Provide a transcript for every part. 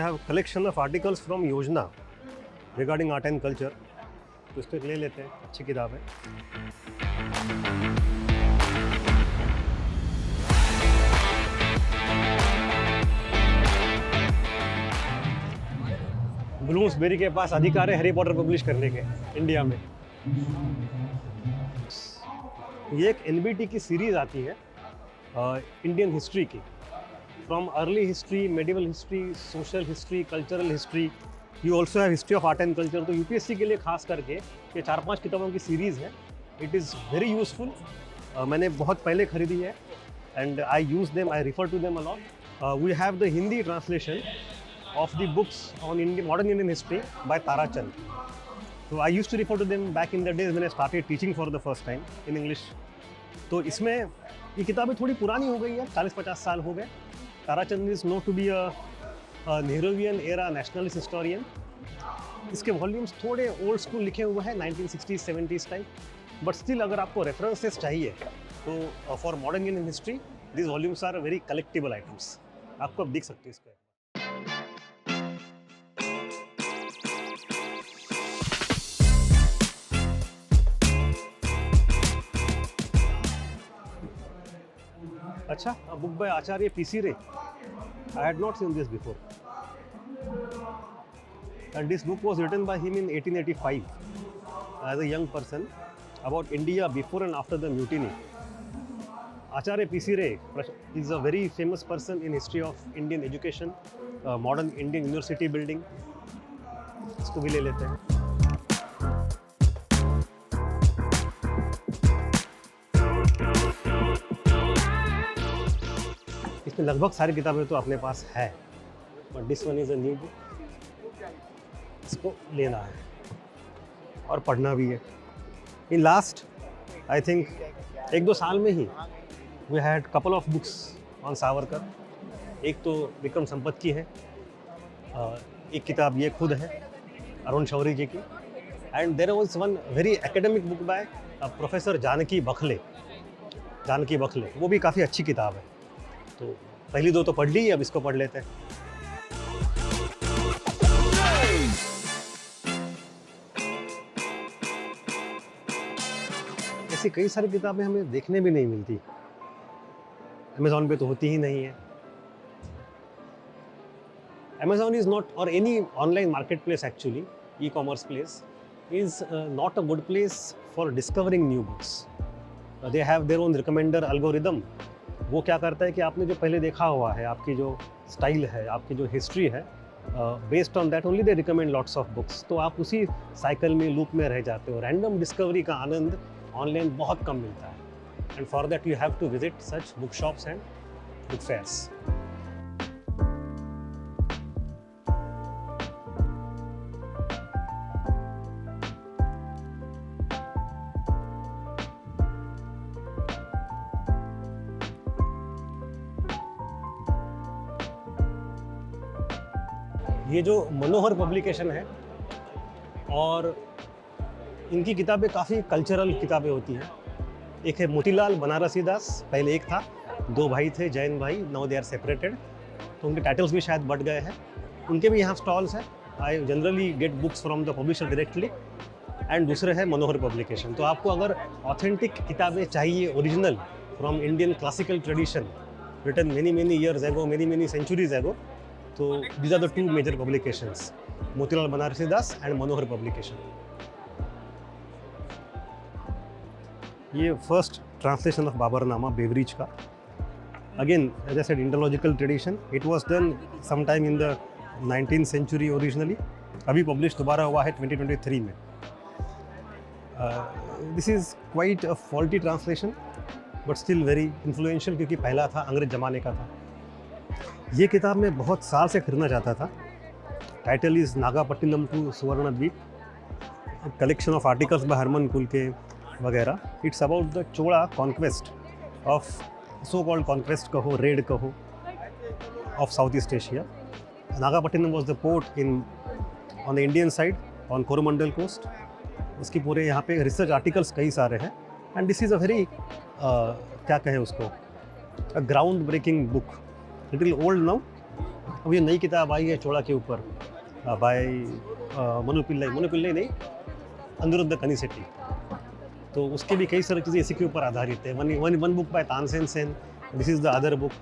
have collection of articles from Yojana regarding art and culture. तो इसको ले लेते हैं, अच्छी किताब है. ब्लूम्सबेरी के पास अधिकार है हैरी पॉटर पब्लिश करने के इंडिया में. ये एक एनबीटी की सीरीज आती है इंडियन हिस्ट्री की. From early history, medieval history, social history, cultural history, you also have history of art and culture. तो यूपीएससी के लिए खास करके ये 4-5 किताबों की सीरीज़ है. It is very useful. मैंने बहुत पहले खरीदी है and I use them, I refer to them a lot. We have the Hindi translation of the books on modern Indian history by Tara Chand. So I used to refer to them back in the days when I started teaching for the first time in English. तो इसमें ये किताबें थोड़ी पुरानी हो गई है, 40-50 साल हो गए. Tara Chand is noted to be a Nehruvian era nationalist historian. इसके वॉल्यूम्स थोड़े ओल्ड स्कूल लिखे हुए हैं, 1960s 70s type. But still अगर आपको रेफरेंसेस चाहिए तो for modern Indian history this volumes are very collectible items. आपको अब दिख सकते हैं इसको. अच्छा, a book by Acharya P.C. Ray. I had not seen this before. And this book was written by him in 1885 as a young person about India before and after the mutiny. Acharya P.C. Ray is a very famous person in history of Indian education, modern Indian university building. इसको भी ले लेते हैं. इसमें लगभग सारी किताबें तो अपने पास है, but this one is a new book. इसको लेना है और पढ़ना भी है. इन लास्ट आई थिंक 1-2 साल में ही we had couple of books on Savarkar. एक तो विक्रम संपत की है, एक किताब ये खुद है अरुण शौरी जी की. And there was one very academic book by professor Janaki Bakhle. वो भी काफ़ी अच्छी किताब है. तो पहली 2 तो पढ़ ली, अब इसको पढ़ लेते हैं. ऐसी कई सारी किताबें हमें देखने भी नहीं मिलती. अमेज़ॉन पे तो होती ही नहीं है. Amazon is not, or any online marketplace actually, e-commerce place, is not a good place for discovering new books. They have their own recommender algorithm. वो क्या करता है कि आपने जो पहले देखा हुआ है, आपकी जो स्टाइल है, आपकी जो हिस्ट्री है, based on that only they recommend lots of books. तो आप उसी साइकिल में, लूप में रह जाते हो. रैंडम डिस्कवरी का आनंद ऑनलाइन बहुत कम मिलता है. And for that you have to visit such book shops and book fairs. ये जो मनोहर पब्लिकेशन है, और इनकी किताबें काफ़ी कल्चरल किताबें होती हैं. एक है मोतीलाल बनारसी दास, पहले एक था, 2 भाई थे, जैन भाई. Now they are separated. तो उनके टाइटल्स भी शायद बढ़ गए हैं. उनके भी यहाँ स्टॉल्स हैं. I generally gate books from the publisher directly. And दूसरे है मनोहर पब्लिकेशन. तो आपको अगर ऑथेंटिक किताबें चाहिए, original from Indian classical tradition, written many years ago, many centuries ago, तो these are the 2 major publications, Motilal Banarsi Das and Manohar publication. ये first translation of Baburnama Beveridge का. Again as I said, Indological tradition. It was done some time in the 19th century originally. अभी publish दोबारा हुआ है 2023 में. This is quite a faulty translation but still very influential, क्योंकि पहला था, अंग्रेज ज़माने का था. ये किताब मैं बहुत साल से खरीदना चाहता था. Title is Nagapattinam to Suvarnadvipa, collection of articles by Hermann Kulke वगैरह. It's about the Chola conquest of, so called conquest कहो, रेड कहो, of south east Asia. Nagapattinam was the port in on the Indian side on Coromandel coast. उसकी पूरे यहाँ पे research articles कई सारे हैं. And this is a very क्या कहें उसको, a ground breaking book. Little old now, अब ये नई किताब आई है चोड़ा के ऊपर बाय मनु पिल्लाई नहीं, अनिरुद्ध कनिसेट्टी। तो उसके भी कई सारी चीज़ें इसी के ऊपर आधारित है। One book by Tansen Sen, this is the other book.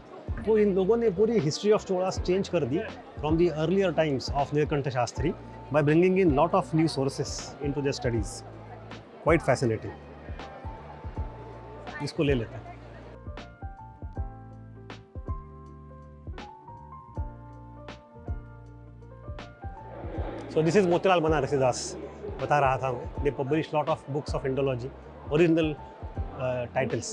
तो इन लोगों ने पूरी हिस्ट्री ऑफ चोड़ास चेंज कर दी from the earlier times of Nilakanta Sastri by bringing in lot of new sources into their studies. Quite fascinating. इसको ले लेते हैं। So this is Motilal Banarsi दास, बता रहा था मैं। They publish lot of books of Indology, original titles.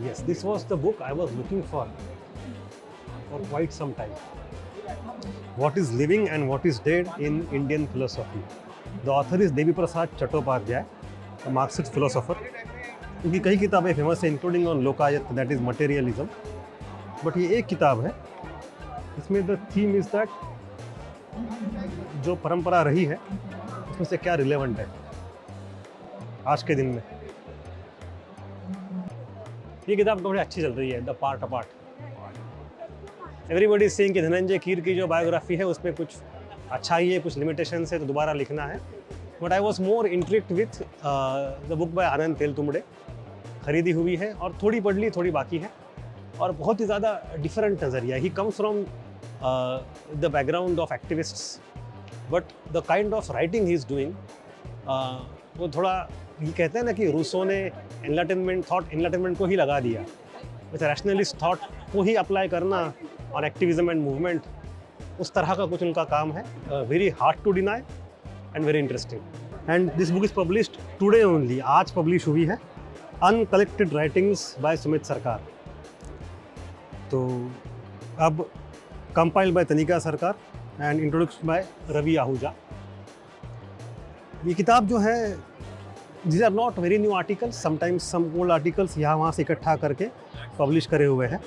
Yes, this was the book I was looking for quite some time. What is living and what is dead in Indian philosophy. The author is Devi Prasad Chattopadhyay, a Marxist philosopher. उनकी कई किताबें famous हैं, including on Lokayat, that is materialism. But ये एक किताब है, इसमें the theme is that जो परंपरा रही है उसमें से क्या रिलेवेंट है आज के दिन में। ये किताब बड़ी अच्छी चल रही है, the part apart. Everybody is saying कि धनंजय कीर की जो बायोग्राफी है उसमें कुछ अच्छा ही है, कुछ लिमिटेशंस है, तो दोबारा लिखना है। But I was more intrigued with the book by Anand Teltumbde. खरीदी हुई है और थोड़ी पढ़ ली, थोड़ी बाकी है, और बहुत ही ज़्यादा डिफरेंट नज़रिया। He comes from the background of activists, but the kind of writing he is doing वो थोड़ा, ये कहते हैं ना कि रूसो ने एनलाइटनमेंट को ही लगा दिया, वैसे रैशनलिस्ट थॉट को ही अप्लाई करना और एक्टिविज्म एंड मूवमेंट, उस तरह का कुछ उनका काम है। Very hard to deny and very interesting. And this book is published today only, आज पब्लिश हुई है, अनकलेक्टेड राइटिंग्स बाय सुमित सरकार। तो अब compiled by Tanika Sarkar and introduced by Ravi Ahuja. ये किताब जो है, these are not very new articles, sometimes some old articles यहाँ वहाँ से इकट्ठा करके पब्लिश करे हुए हैं।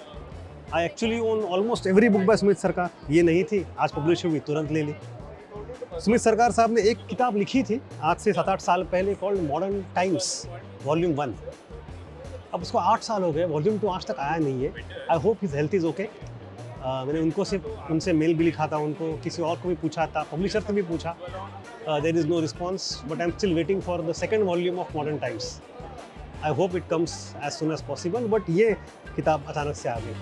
I actually own almost every book by Sumit सरकार। ये नहीं थी, आज पब्लिश हुई, तुरंत ले ली। सुमित सरकार साहब ने एक किताब लिखी थी आज से 7-8 साल पहले, कॉल्ड मॉडर्न टाइम्स वॉल्यूम 1। अब उसको 8 साल हो गए, वॉल्यूम 2 आज तक आया नहीं है। I hope his health is okay. मैंने उनसे मेल भी लिखा था, उनको किसी और को भी पूछा था, पब्लिशर से भी पूछा। There is no response, but I am still waiting for the second volume of modern times. I hope it comes as soon as possible. But ये किताब अचानक से आ गई।